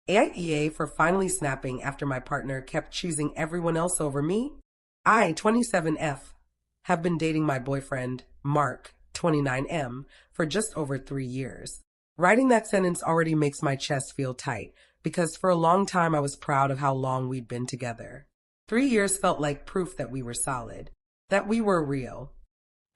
AITA for finally snapping after my partner kept choosing everyone else over me. I, 27F, have been dating my boyfriend, Mark, 29M, for just over 3 years. Writing that sentence already makes my chest feel tight because for a long time I was proud of how long we'd been together. 3 years felt like proof that we were solid, that we were real,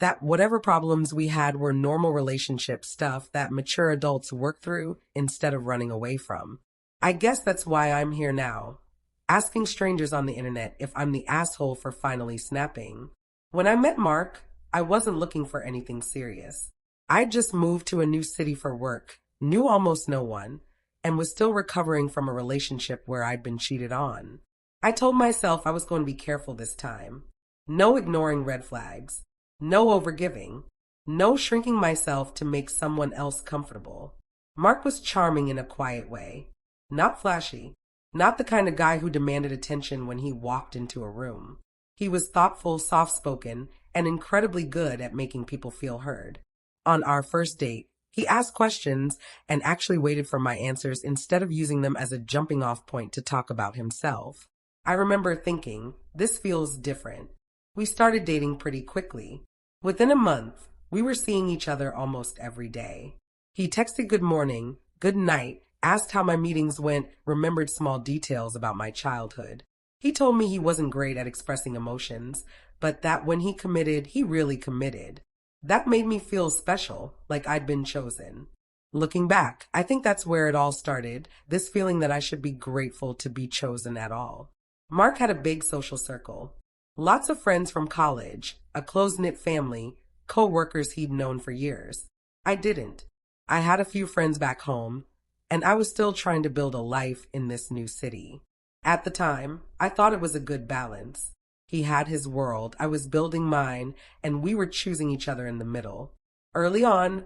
that whatever problems we had were normal relationship stuff that mature adults work through instead of running away from. I guess that's why I'm here now, asking strangers on the internet if I'm the asshole for finally snapping. When I met Mark, I wasn't looking for anything serious. I'd just moved to a new city for work, knew almost no one, and was still recovering from a relationship where I'd been cheated on. I told myself I was going to be careful this time. No ignoring red flags. No overgiving. No shrinking myself to make someone else comfortable. Mark was charming in a quiet way. Not flashy. Not the kind of guy who demanded attention when he walked into a room. He was thoughtful, soft-spoken, and incredibly good at making people feel heard. On our first date, he asked questions and actually waited for my answers instead of using them as a jumping-off point to talk about himself. I remember thinking, this feels different. We started dating pretty quickly. Within a month, we were seeing each other almost every day. He texted good morning, good night, asked how my meetings went, remembered small details about my childhood. He told me he wasn't great at expressing emotions, but that when he committed, he really committed. That made me feel special, like I'd been chosen. Looking back, I think that's where it all started, this feeling that I should be grateful to be chosen at all. Mark had a big social circle. Lots of friends from college, a close-knit family, co-workers he'd known for years. I didn't. I had a few friends back home, and I was still trying to build a life in this new city. At the time, I thought it was a good balance. He had his world, I was building mine, and we were choosing each other in the middle. Early on,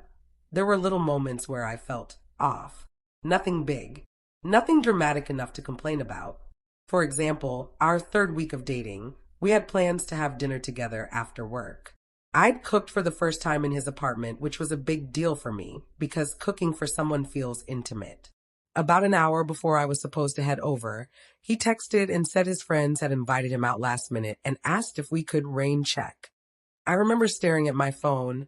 there were little moments where I felt off. Nothing big. Nothing dramatic enough to complain about. For example, our third week of dating, we had plans to have dinner together after work. I'd cooked for the first time in his apartment, which was a big deal for me because cooking for someone feels intimate. About an hour before I was supposed to head over, he texted and said his friends had invited him out last minute and asked if we could rain check. I remember staring at my phone,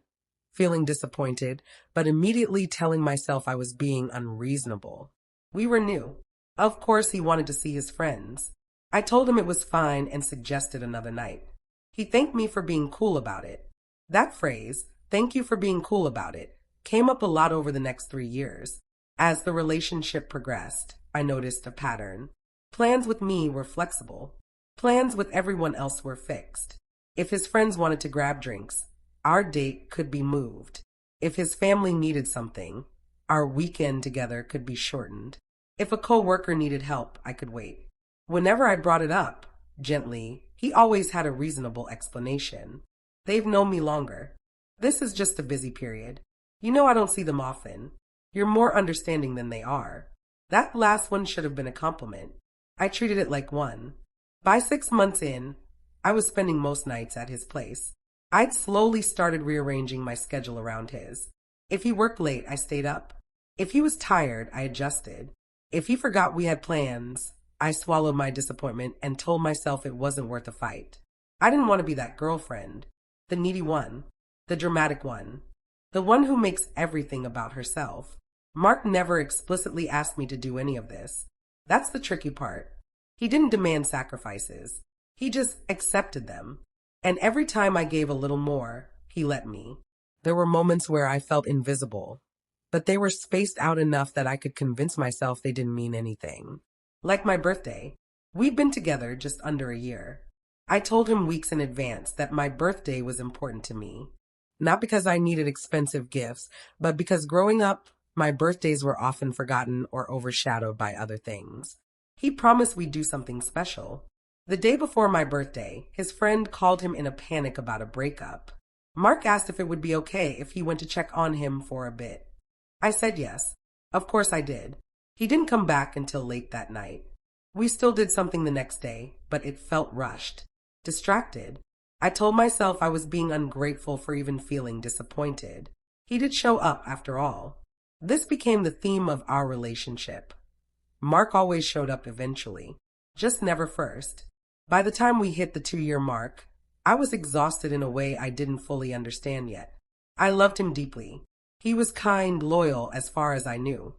feeling disappointed, but immediately telling myself I was being unreasonable. We were new. Of course he wanted to see his friends. I told him it was fine and suggested another night. He thanked me for being cool about it. That phrase, "thank you for being cool about it," came up a lot over the next 3 years. As the relationship progressed, I noticed a pattern. Plans with me were flexible. Plans with everyone else were fixed. If his friends wanted to grab drinks, our date could be moved. If his family needed something, our weekend together could be shortened. If a coworker needed help, I could wait. Whenever I brought it up, gently, he always had a reasonable explanation. They've known me longer. This is just a busy period. You know I don't see them often. You're more understanding than they are. That last one should have been a compliment. I treated it like one. By 6 months in, I was spending most nights at his place. I'd slowly started rearranging my schedule around his. If he worked late, I stayed up. If he was tired, I adjusted. If he forgot we had plans, I swallowed my disappointment and told myself it wasn't worth a fight. I didn't want to be that girlfriend, the needy one, the dramatic one, the one who makes everything about herself. Mark never explicitly asked me to do any of this. That's the tricky part. He didn't demand sacrifices. He just accepted them. And every time I gave a little more, he let me. There were moments where I felt invisible, but they were spaced out enough that I could convince myself they didn't mean anything. Like my birthday. We'd been together just under a year. I told him weeks in advance that my birthday was important to me. Not because I needed expensive gifts, but because growing up, my birthdays were often forgotten or overshadowed by other things. He promised we'd do something special. The day before my birthday, his friend called him in a panic about a breakup. Mark asked if it would be okay if he went to check on him for a bit. I said yes. Of course I did. He didn't come back until late that night. We still did something the next day, but it felt rushed. Distracted. I told myself I was being ungrateful for even feeling disappointed. He did show up after all. This became the theme of our relationship. Mark always showed up eventually, just never first. By the time we hit the 2-year mark, I was exhausted in a way I didn't fully understand yet. I loved him deeply. He was kind, loyal as far as I knew,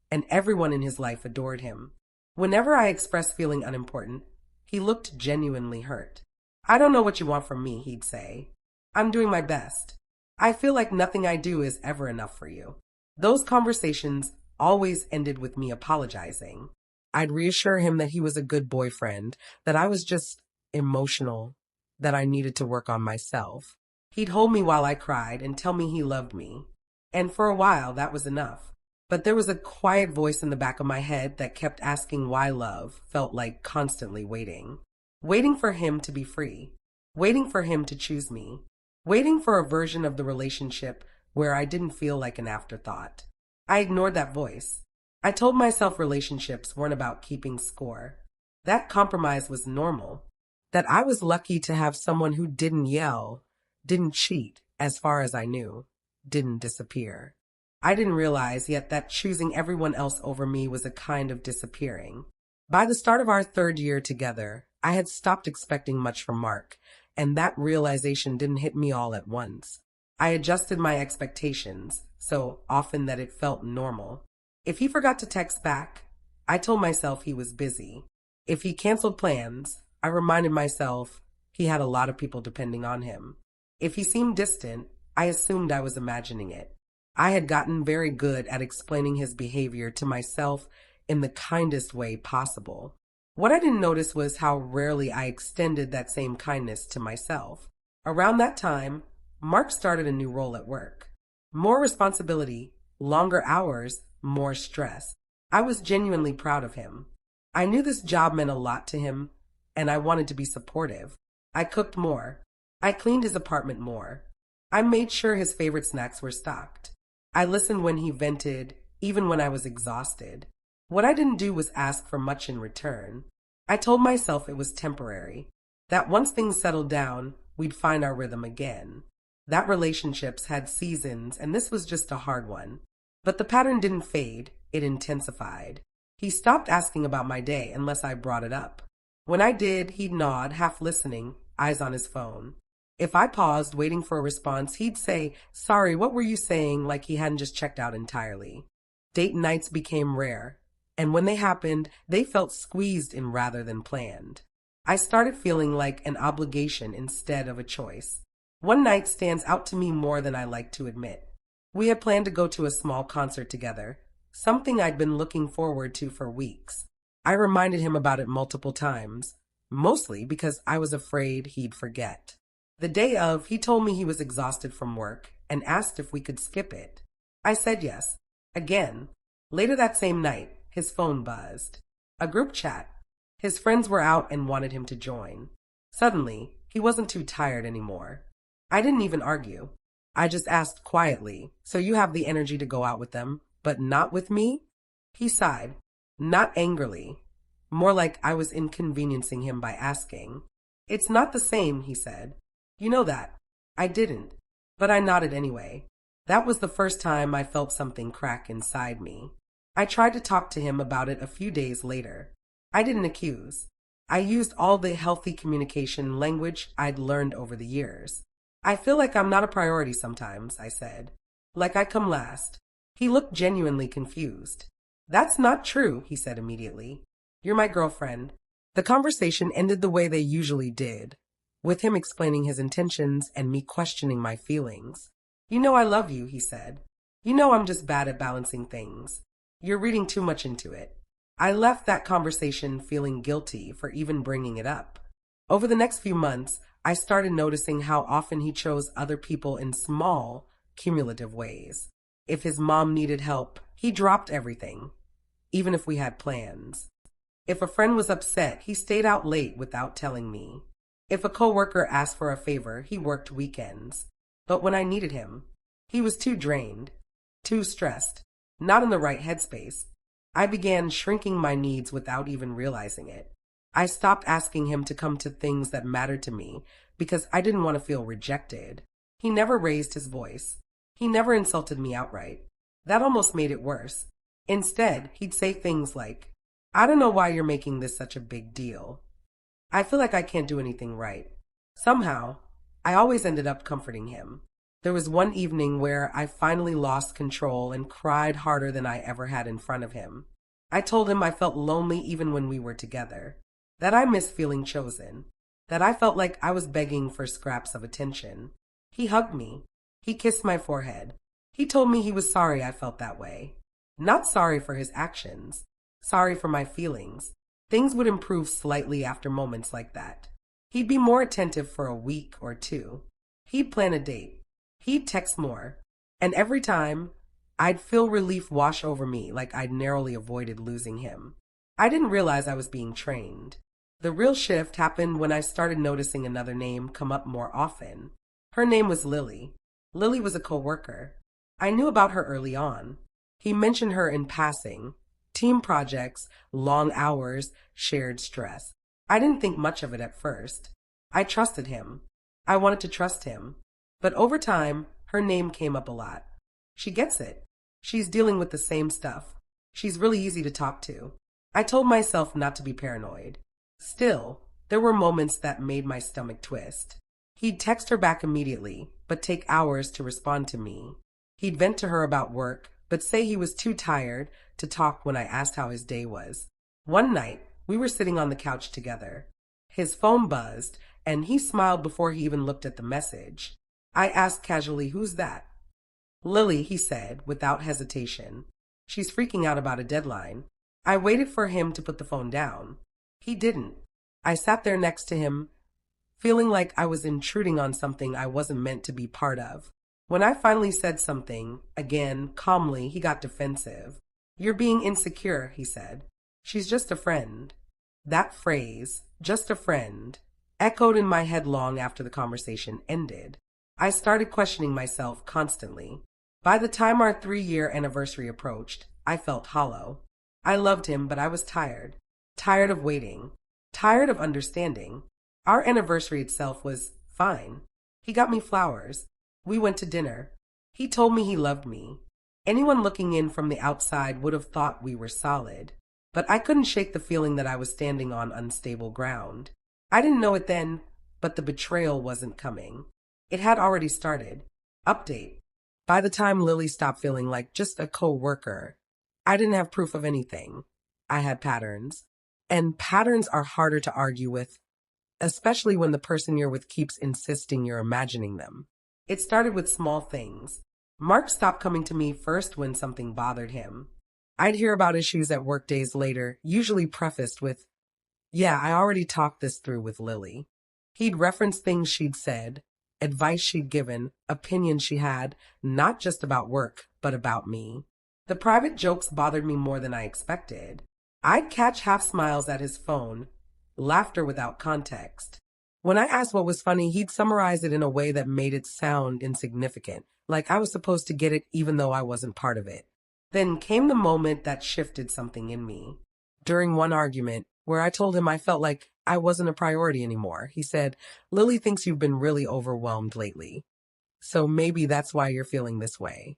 and everyone in his life adored him. Whenever I expressed feeling unimportant, he looked genuinely hurt. "I don't know what you want from me," he'd say. "I'm doing my best. I feel like nothing I do is ever enough for you." Those conversations always ended with me apologizing. I'd reassure him that he was a good boyfriend, that I was just emotional, that I needed to work on myself. He'd hold me while I cried and tell me he loved me. And for a while, that was enough. But there was a quiet voice in the back of my head that kept asking why love felt like constantly waiting. Waiting for him to be free. Waiting for him to choose me. Waiting for a version of the relationship where I didn't feel like an afterthought. I ignored that voice. I told myself relationships weren't about keeping score. That compromise was normal. That I was lucky to have someone who didn't yell, didn't cheat, as far as I knew, didn't disappear. I didn't realize yet that choosing everyone else over me was a kind of disappearing. By the start of our 3rd year together, I had stopped expecting much from Mark, and that realization didn't hit me all at once. I adjusted my expectations so often that it felt normal. If he forgot to text back, I told myself he was busy. If he canceled plans, I reminded myself he had a lot of people depending on him. If he seemed distant, I assumed I was imagining it. I had gotten very good at explaining his behavior to myself in the kindest way possible. What I didn't notice was how rarely I extended that same kindness to myself. Around that time, Mark started a new role at work. More responsibility, longer hours, more stress. I was genuinely proud of him. I knew this job meant a lot to him, and I wanted to be supportive. I cooked more. I cleaned his apartment more. I made sure his favorite snacks were stocked. I listened when he vented, even when I was exhausted. What I didn't do was ask for much in return. I told myself it was temporary, that once things settled down, we'd find our rhythm again. That relationships had seasons, and this was just a hard one. But the pattern didn't fade, it intensified. He stopped asking about my day unless I brought it up. When I did, he'd nod, half listening, eyes on his phone. If I paused, waiting for a response, he'd say, "Sorry, what were you saying?" like he hadn't just checked out entirely. Date nights became rare, and when they happened, they felt squeezed in rather than planned. I started feeling like an obligation instead of a choice. One night stands out to me more than I like to admit. We had planned to go to a small concert together, something I'd been looking forward to for weeks. I reminded him about it multiple times, mostly because I was afraid he'd forget. The day of, he told me he was exhausted from work and asked if we could skip it. I said yes. Again. Later that same night, his phone buzzed. A group chat. His friends were out and wanted him to join. Suddenly, he wasn't too tired anymore. I didn't even argue. I just asked quietly, "So you have the energy to go out with them, but not with me?" He sighed. Not angrily. More like I was inconveniencing him by asking. "It's not the same," he said. "You know that." I didn't, but I nodded anyway. That was the first time I felt something crack inside me. I tried to talk to him about it a few days later. I didn't accuse. I used all the healthy communication language I'd learned over the years. "I feel like I'm not a priority sometimes," I said. "Like I come last." He looked genuinely confused. "That's not true," he said immediately. "You're my girlfriend." The conversation ended the way they usually did, with him explaining his intentions and me questioning my feelings. "You know I love you," he said. "You know I'm just bad at balancing things. You're reading too much into it." I left that conversation feeling guilty for even bringing it up. Over the next few months, I started noticing how often he chose other people in small, cumulative ways. If his mom needed help, he dropped everything, even if we had plans. If a friend was upset, he stayed out late without telling me. If a coworker asked for a favor, he worked weekends. But when I needed him, he was too drained, too stressed, not in the right headspace. I began shrinking my needs without even realizing it. I stopped asking him to come to things that mattered to me because I didn't want to feel rejected. He never raised his voice. He never insulted me outright. That almost made it worse. Instead, he'd say things like, I don't know why you're making this such a big deal. I feel like I can't do anything right. Somehow, I always ended up comforting him. There was one evening where I finally lost control and cried harder than I ever had in front of him. I told him I felt lonely even when we were together, that I missed feeling chosen, that I felt like I was begging for scraps of attention. He hugged me. He kissed my forehead. He told me he was sorry I felt that way. Not sorry for his actions, sorry for my feelings. Things would improve slightly after moments like that. He'd be more attentive for a week or two. He'd plan a date. He'd text more. And every time, I'd feel relief wash over me like I'd narrowly avoided losing him. I didn't realize I was being trained. The real shift happened when I started noticing another name come up more often. Her name was Lily. Lily was a coworker. I knew about her early on. He mentioned her in passing. Team projects, long hours, shared stress. I didn't think much of it at first. I trusted him. I wanted to trust him. But over time, her name came up a lot. She gets it. She's dealing with the same stuff. She's really easy to talk to. I told myself not to be paranoid. Still, there were moments that made my stomach twist. He'd text her back immediately, but take hours to respond to me. He'd vent to her about work, but say he was too tired to talk when I asked how his day was. One night, we were sitting on the couch together. His phone buzzed, and he smiled before he even looked at the message. I asked casually, "Who's that?" "Lily," he said, without hesitation. "She's freaking out about a deadline." I waited for him to put the phone down. He didn't. I sat there next to him, feeling like I was intruding on something I wasn't meant to be part of. When I finally said something, again, calmly, he got defensive. "You're being insecure," he said. "She's just a friend." That phrase, "just a friend," echoed in my head long after the conversation ended. I started questioning myself constantly. By the time our 3-year anniversary approached, I felt hollow. I loved him, but I was tired. Tired of waiting. Tired of understanding. Our anniversary itself was fine. He got me flowers. We went to dinner. He told me he loved me. Anyone looking in from the outside would have thought we were solid. But I couldn't shake the feeling that I was standing on unstable ground. I didn't know it then, but the betrayal wasn't coming. It had already started. Update. By the time Lily stopped feeling like just a co-worker, I didn't have proof of anything. I had patterns. And patterns are harder to argue with, especially when the person you're with keeps insisting you're imagining them. It started with small things. Mark stopped coming to me first when something bothered him. I'd hear about issues at work days later, usually prefaced with, "Yeah, I already talked this through with Lily." He'd reference things she'd said, advice she'd given, opinions she had, not just about work, but about me. The private jokes bothered me more than I expected. I'd catch half smiles at his phone, laughter without context. When I asked what was funny, he'd summarize it in a way that made it sound insignificant, like I was supposed to get it even though I wasn't part of it. Then came the moment that shifted something in me. During one argument, where I told him I felt like I wasn't a priority anymore, he said, "Lily thinks you've been really overwhelmed lately. So maybe that's why you're feeling this way."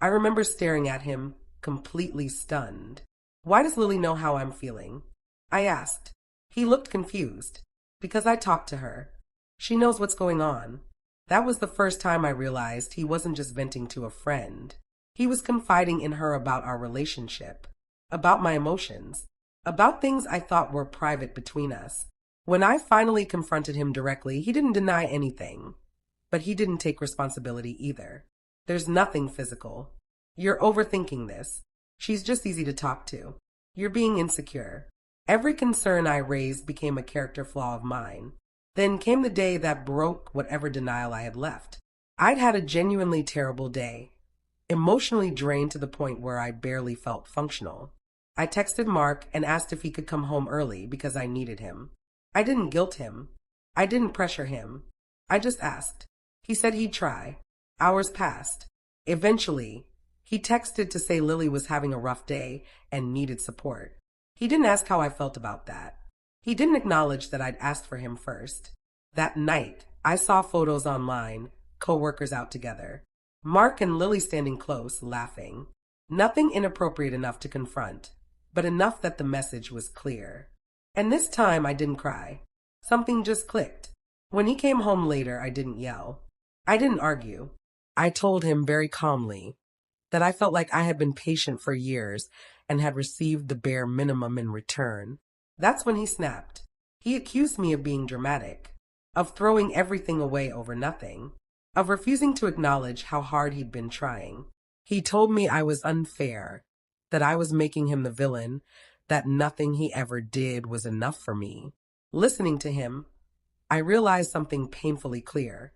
I remember staring at him, completely stunned. "Why does Lily know how I'm feeling?" I asked. He looked confused. "Because I talked to her. She knows what's going on." That was the first time I realized he wasn't just venting to a friend. He was confiding in her about our relationship, about my emotions, about things I thought were private between us. When I finally confronted him directly, he didn't deny anything, but he didn't take responsibility either. "There's nothing physical. You're overthinking this. She's just easy to talk to. You're being insecure." Every concern I raised became a character flaw of mine. Then came the day that broke whatever denial I had left. I'd had a genuinely terrible day, emotionally drained to the point where I barely felt functional. I texted Mark and asked if he could come home early because I needed him. I didn't guilt him. I didn't pressure him. I just asked. He said he'd try. Hours passed. Eventually, he texted to say Lily was having a rough day and needed support. He didn't ask how I felt about that. He didn't acknowledge that I'd asked for him first. That night, I saw photos online, co-workers out together. Mark and Lily standing close, laughing. Nothing inappropriate enough to confront, but enough that the message was clear. And this time I didn't cry. Something just clicked. When he came home later, I didn't yell. I didn't argue. I told him very calmly that I felt like I had been patient for years and had received the bare minimum in return. That's when he snapped. He accused me of being dramatic, of throwing everything away over nothing, of refusing to acknowledge how hard he'd been trying. He told me I was unfair, that I was making him the villain, that nothing he ever did was enough for me. Listening to him, I realized something painfully clear.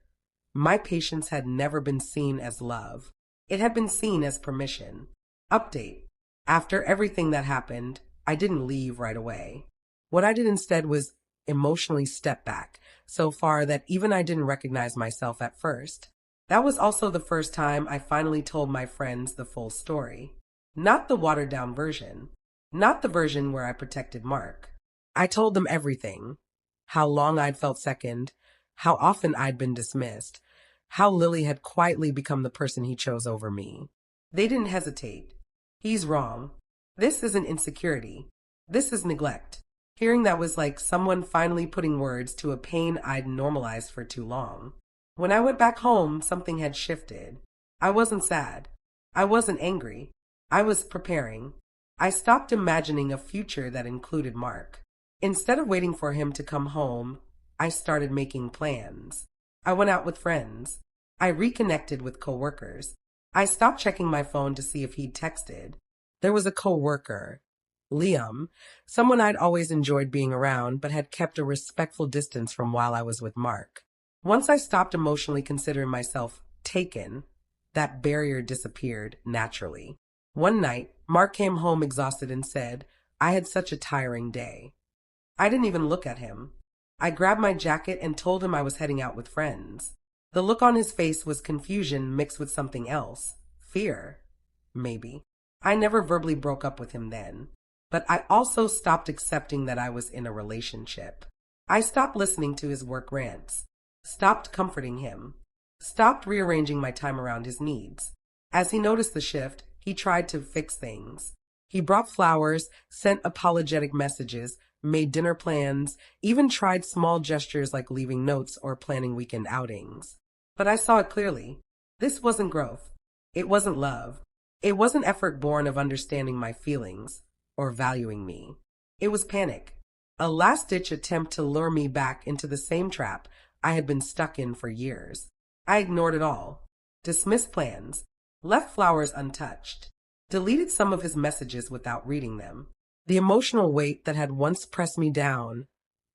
My patience had never been seen as love. It had been seen as permission. Update. After everything that happened, I didn't leave right away. What I did instead was emotionally step back, so far that even I didn't recognize myself at first. That was also the first time I finally told my friends the full story. Not the watered-down version. Not the version where I protected Mark. I told them everything. How long I'd felt second, how often I'd been dismissed, how Lily had quietly become the person he chose over me. They didn't hesitate. He's wrong. This isn't insecurity. This is neglect. Hearing that was like someone finally putting words to a pain I'd normalized for too long. When I went back home, something had shifted. I wasn't sad. I wasn't angry. I was preparing. I stopped imagining a future that included Mark. Instead of waiting for him to come home, I started making plans. I went out with friends. I reconnected with coworkers. I stopped checking my phone to see if he'd texted. There was a coworker, Liam, someone I'd always enjoyed being around but had kept a respectful distance from while I was with Mark. Once I stopped emotionally considering myself taken, that barrier disappeared naturally. One night, Mark came home exhausted and said, I had such a tiring day. I didn't even look at him. I grabbed my jacket and told him I was heading out with friends. The look on his face was confusion mixed with something else. Fear. Maybe. I never verbally broke up with him then. But I also stopped accepting that I was in a relationship. I stopped listening to his work rants. Stopped comforting him. Stopped rearranging my time around his needs. As he noticed the shift, he tried to fix things. He brought flowers, sent apologetic messages, made dinner plans, even tried small gestures like leaving notes or planning weekend outings. But I saw it clearly. This wasn't growth. It wasn't love. It wasn't effort born of understanding my feelings or valuing me. It was panic. A last-ditch attempt to lure me back into the same trap I had been stuck in for years. I ignored it all. Dismissed plans. Left flowers untouched. Deleted some of his messages without reading them. The emotional weight that had once pressed me down,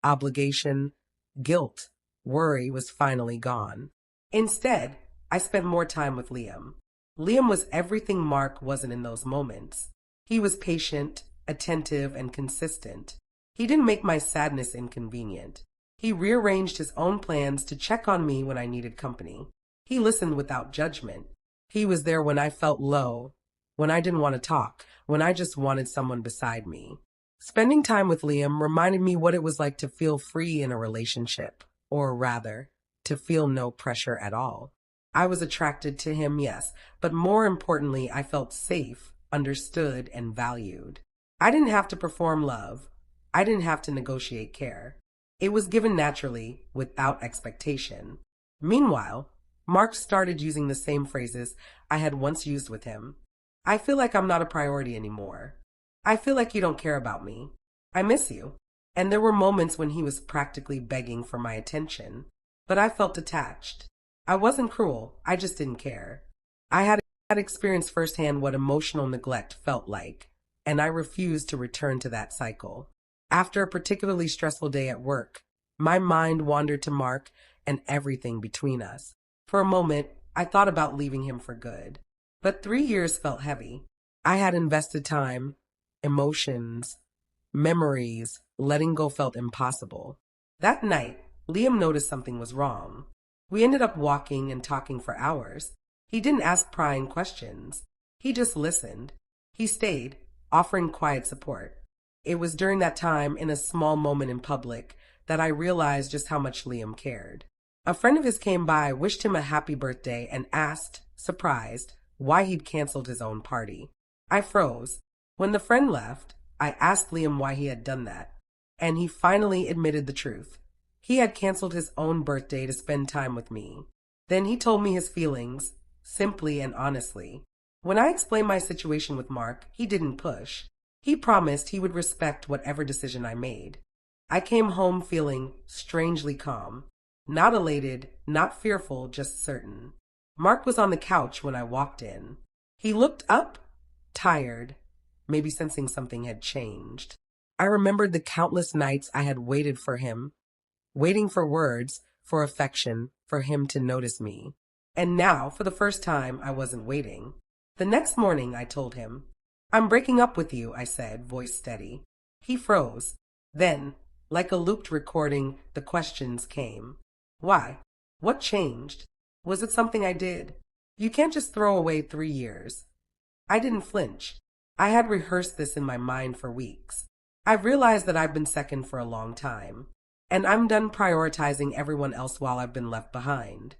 obligation, guilt, worry was finally gone. Instead, I spent more time with Liam. Liam was everything Mark wasn't in those moments. He was patient, attentive, and consistent. He didn't make my sadness inconvenient. He rearranged his own plans to check on me when I needed company. He listened without judgment. He was there when I felt low, when I didn't want to talk, when I just wanted someone beside me. Spending time with Liam reminded me what it was like to feel free in a relationship, or rather, to feel no pressure at all. I was attracted to him, yes, but more importantly, I felt safe, understood, and valued. I didn't have to perform love. I didn't have to negotiate care. It was given naturally, without expectation. Meanwhile, Mark started using the same phrases I had once used with him. I feel like I'm not a priority anymore. I feel like you don't care about me. I miss you. And there were moments when he was practically begging for my attention. But I felt detached. I wasn't cruel, I just didn't care. I had experienced firsthand what emotional neglect felt like, and I refused to return to that cycle. After a particularly stressful day at work, my mind wandered to Mark and everything between us. For a moment, I thought about leaving him for good. But 3 years felt heavy. I had invested time, emotions, memories. Letting go felt impossible. That night, Liam noticed something was wrong. We ended up walking and talking for hours. He didn't ask prying questions. He just listened. He stayed, offering quiet support. It was during that time, in a small moment in public, that I realized just how much Liam cared. A friend of his came by, wished him a happy birthday, and asked, surprised, why he'd canceled his own party. I froze. When the friend left, I asked Liam why he had done that, and he finally admitted the truth. He had canceled his own birthday to spend time with me. Then he told me his feelings, simply and honestly. When I explained my situation with Mark, he didn't push. He promised he would respect whatever decision I made. I came home feeling strangely calm. Not elated, not fearful, just certain. Mark was on the couch when I walked in. He looked up, tired, maybe sensing something had changed. I remembered the countless nights I had waited for him, waiting for words, for affection, for him to notice me. And now, for the first time, I wasn't waiting. The next morning, I told him, "I'm breaking up with you," I said, voice steady. He froze. Then, like a looped recording, the questions came. Why? What changed? Was it something I did? You can't just throw away 3 years. I didn't flinch. I had rehearsed this in my mind for weeks. I realized that I've been second for a long time, and I'm done prioritizing everyone else while I've been left behind.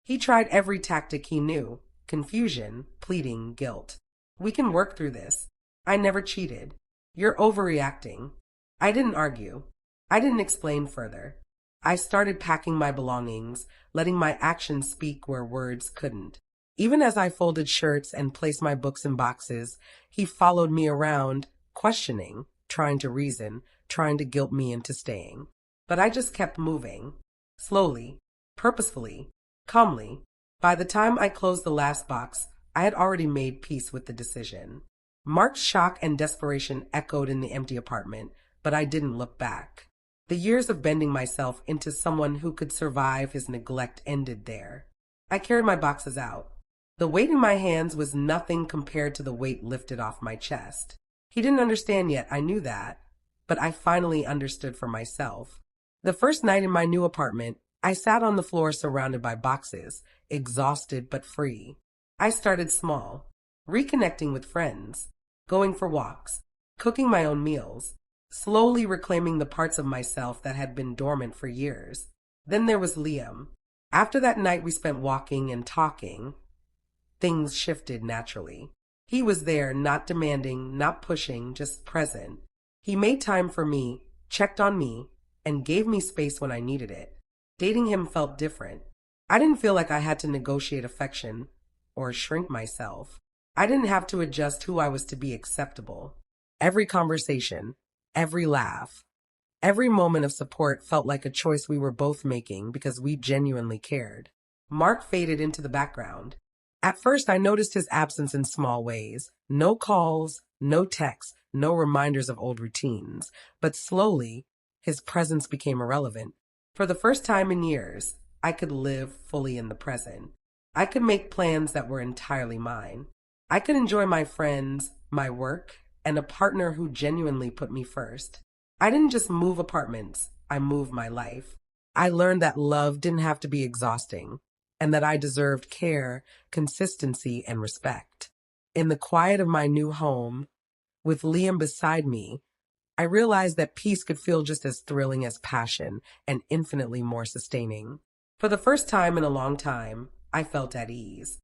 He tried every tactic he knew: confusion, pleading, guilt. "We can work through this. I never cheated. You're overreacting." I didn't argue. I didn't explain further. I started packing my belongings, letting my actions speak where words couldn't. Even as I folded shirts and placed my books in boxes, he followed me around, questioning, trying to reason, trying to guilt me into staying. But I just kept moving. Slowly, purposefully, calmly. By the time I closed the last box, I had already made peace with the decision. Mark's shock and desperation echoed in the empty apartment, but I didn't look back. The years of bending myself into someone who could survive his neglect ended there. I carried my boxes out. The weight in my hands was nothing compared to the weight lifted off my chest. He didn't understand yet, I knew that, but I finally understood for myself. The first night in my new apartment, I sat on the floor surrounded by boxes, exhausted but free. I started small, reconnecting with friends, going for walks, cooking my own meals, slowly reclaiming the parts of myself that had been dormant for years. Then there was Liam. After that night we spent walking and talking, things shifted naturally. He was there, not demanding, not pushing, just present. He made time for me, checked on me, and gave me space when I needed it. Dating him felt different. I didn't feel like I had to negotiate affection or shrink myself. I didn't have to adjust who I was to be acceptable. Every conversation, every laugh, every moment of support felt like a choice we were both making because we genuinely cared. Mark faded into the background. At first, I noticed his absence in small ways. No calls, no texts, no reminders of old routines. But slowly, his presence became irrelevant. For the first time in years, I could live fully in the present. I could make plans that were entirely mine. I could enjoy my friends, my work, and a partner who genuinely put me first. I didn't just move apartments, I moved my life. I learned that love didn't have to be exhausting, and that I deserved care, consistency, and respect. In the quiet of my new home, with Liam beside me, I realized that peace could feel just as thrilling as passion and infinitely more sustaining. For the first time in a long time, I felt at ease.